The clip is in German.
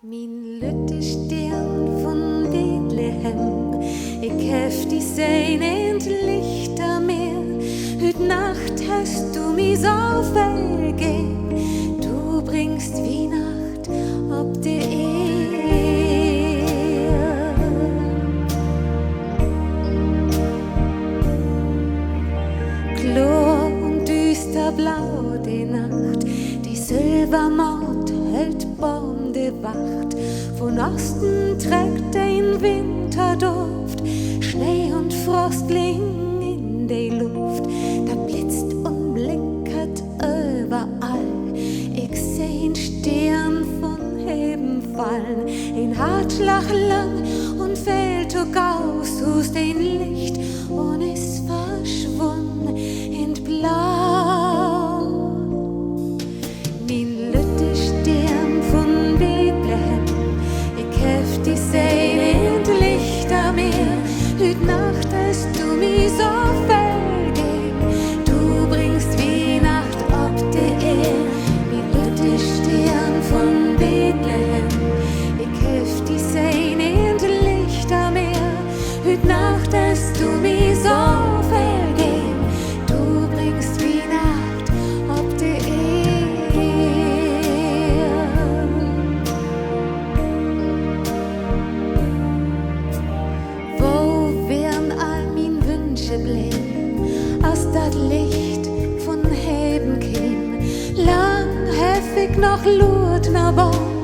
Min lütte Stern von Bethlehem, ich hef die Sein endlich da mehr. Hüt Nacht hast du mi so vergeben, du bringst Weihnacht ob de Klar und düster blau die Nacht, die Silbermaut hält Baum de Wacht. Von Osten trägt ein Winterduft, Schnee und Frostling in de Luft. Da blitzt und blinkert überall, ich seh ein Stern von Heben fallen. Ein Hartschlag lang und fällt aus aus den Licht und ist verschwunden in Blau. Min lütte Stern von Bethlehem, ich hef die Sein endlich da mehr. Hüt Nacht hast du mi so vergeben, du bringst Weihnacht ob de Min lütte Stern von Bethlehem, ich hef die Sein endlich da mehr. Hüt Nacht hast du mi so vergeben, du bringst Weihnacht ob de Wo wären all min Wünsche blieben, als dat Licht von Heben käm? Lang hef ich noch Lurt na Baum,